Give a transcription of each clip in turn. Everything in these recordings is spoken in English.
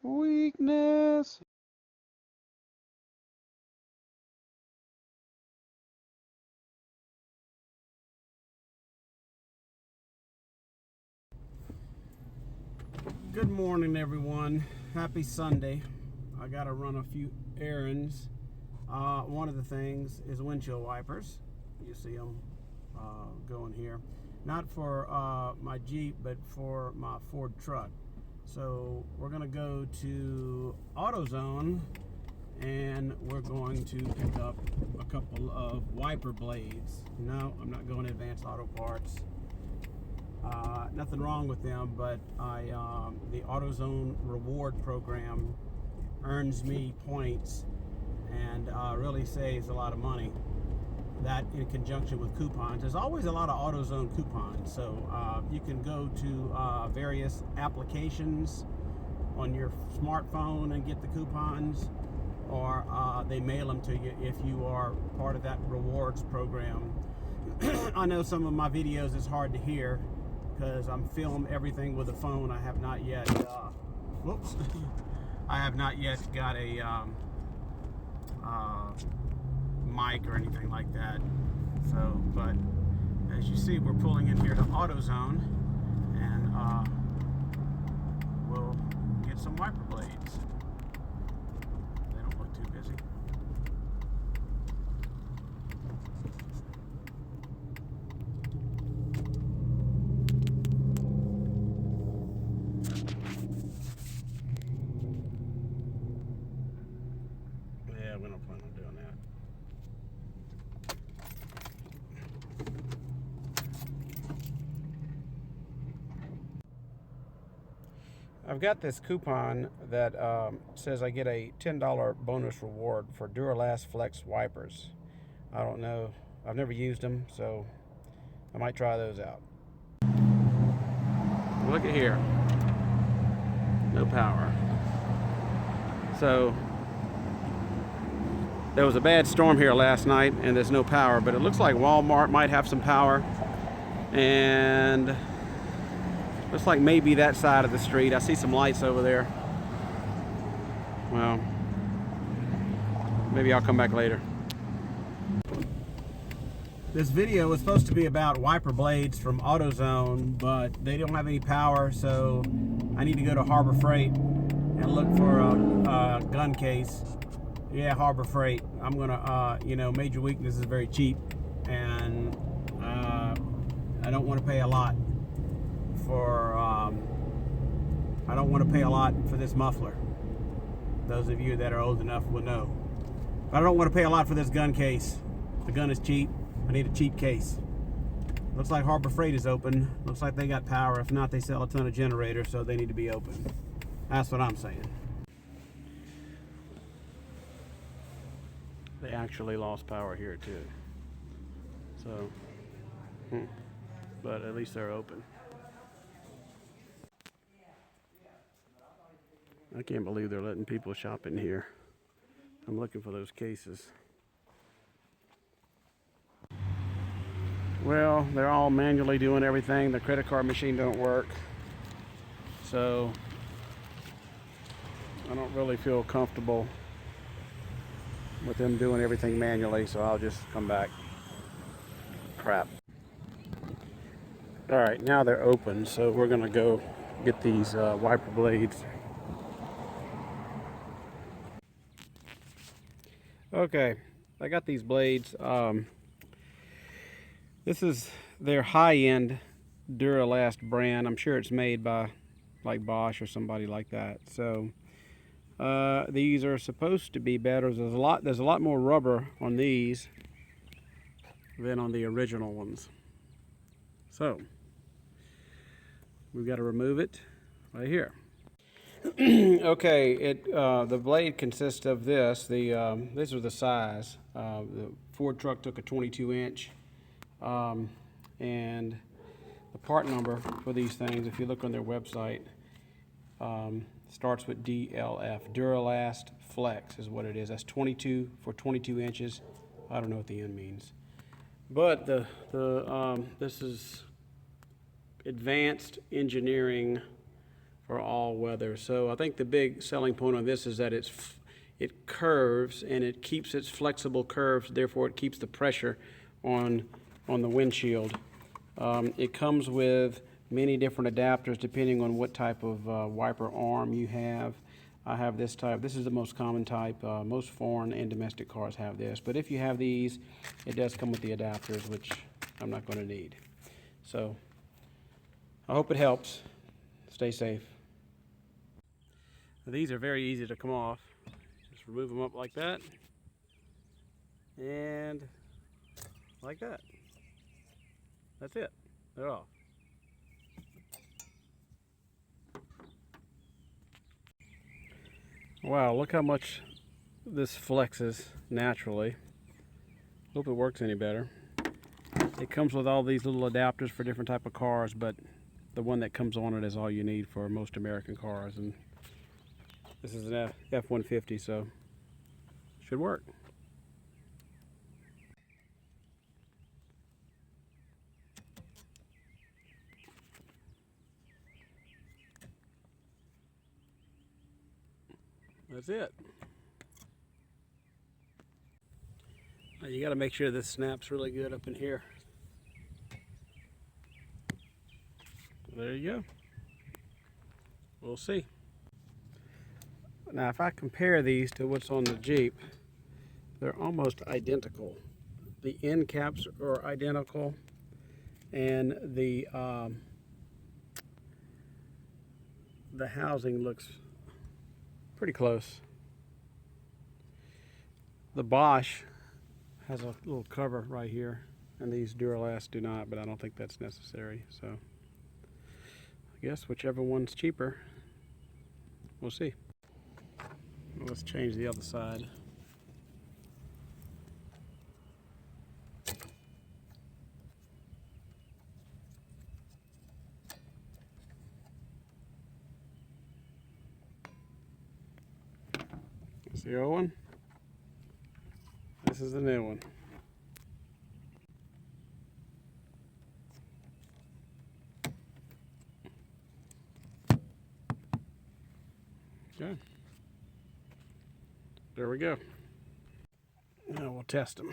Weakness. Good morning, everyone. Happy Sunday. I got to run a few errands. One of the things is windshield wipers. You see them going here. Not for my Jeep, but for my Ford truck. So we're going to go to AutoZone and we're going to pick up a couple of wiper blades. No, I'm not going to Advanced Auto Parts. Nothing wrong with them, but the AutoZone reward program earns me points and really saves a lot of money. That in conjunction with coupons. There's always a lot of AutoZone coupons, so you can go to various applications on your smartphone and get the coupons, or they mail them to you if you are part of that rewards program. I know some of my videos is hard to hear because I'm filming everything with a phone. I have not yet whoops I have not yet got a mic or anything like that. So, but as you see, we're pulling in here to AutoZone and we'll get some wiper blades. They don't look too busy. Yeah, we don't plan on doing that. I've got this coupon that says I get a $10 bonus reward for Duralast Flex wipers. I don't know. I've never used them, so I might try those out. Look at here. No power. So there was a bad storm here last night and there's no power, but it looks like Walmart might have some power. And looks like maybe that side of the street. I see some lights over there. Well, maybe I'll come back later. This video was supposed to be about wiper blades from AutoZone, but they don't have any power, so I need to go to Harbor Freight and look for a gun case. Yeah, Harbor Freight. I'm gonna, Major Weakness is very cheap, and I don't want to pay a lot for this muffler. Those of you that are old enough will know. But I don't want to pay a lot for this gun case. The gun is cheap. I need a cheap case. Looks like Harbor Freight is open. Looks like they got power. If not, they sell a ton of generators, so they need to be open. That's what I'm saying. They actually lost power here too. So, but at least they're open. I can't believe they're letting people shop in here. I'm looking for those cases. Well, they're all manually doing everything. The credit card machine don't work. So I don't really feel comfortable with them doing everything manually, so I'll just come back. Crap. All right, now they're open, so we're gonna go get these wiper blades. Okay, I got these blades. This is their high-end Duralast brand. I'm sure it's made by like Bosch or somebody like that. So these are supposed to be better. There's a lot more rubber on these than on the original ones. So we've got to remove it right here. Okay, the blade consists of this. These are the size. The Ford truck took a 22-inch. And the part number for these things, if you look on their website, starts with DLF. Duralast Flex is what it is. That's 22 for 22 inches. I don't know what the N means. But this is advanced engineering for all weather. So I think the big selling point on this is that it curves and it keeps its flexible curves, therefore it keeps the pressure on the windshield. It comes with many different adapters depending on what type of wiper arm you have. I have this type. This is the most common type. Most foreign and domestic cars have this, but if you have these, it does come with the adapters, which I'm not going to need. So I hope it helps. Stay safe. These are very easy to come off. Just remove them up like that and like that. That's it. They're off. Wow, look how much this flexes naturally. Hope it works any better. It comes with all these little adapters for different type of cars, but the one that comes on it is all you need for most American cars. And this is an F-150, so it should work. That's it. Now you got to make sure this snaps really good up in here. There you go. We'll see. Now if I compare these to what's on the Jeep, they're almost identical. The end caps are identical, and the housing looks pretty close. The Bosch has a little cover right here, and these Duralast do not, but I don't think that's necessary. So I guess whichever one's cheaper, we'll see. Let's change the other side. That's the old one. This is the new one. Okay. There we go. Now we'll test them.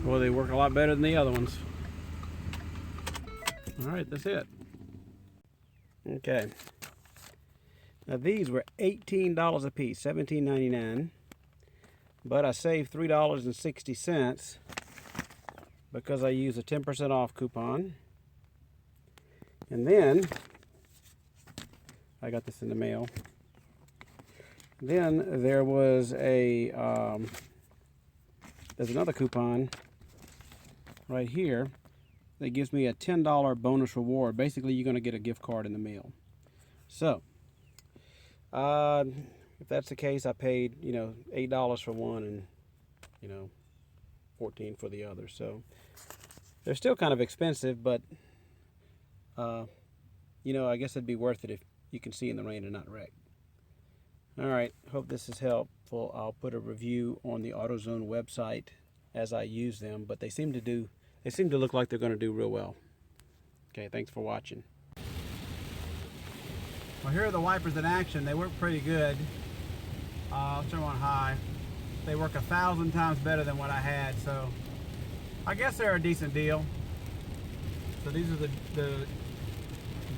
Well, they work a lot better than the other ones. All right, that's it. Okay. Now these were $18 a piece, $17.99. But I saved $3.60 because I used a 10% off coupon. And then, I got this in the mail. Then there was there's another coupon right here that gives me a $10 bonus reward. Basically, you're going to get a gift card in the mail. So, if that's the case, I paid, $8 for one and, $14 for the other. So they're still kind of expensive, but, I guess it'd be worth it if you can see in the rain and not wreck. All right, hope this is helpful. I'll put a review on the AutoZone website as I use them, but they seem to look like they're going to do real well. Okay, thanks for watching. Well, here are the wipers in action. They work pretty good. I'll turn them on high. They work 1,000 times better than what I had, so I guess they're a decent deal. So these are the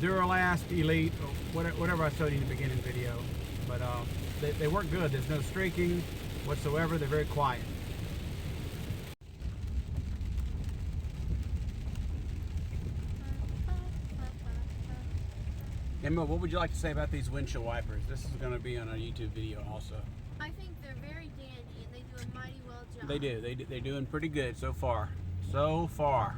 Duralast Elite, or whatever I showed you in the beginning video. But they work good. There's no streaking whatsoever. They're very quiet. Emma, what would you like to say about these windshield wipers? This is going to be on a YouTube video also. I think they're very dandy and they do a mighty well job. They do. They're doing pretty good so far. So far.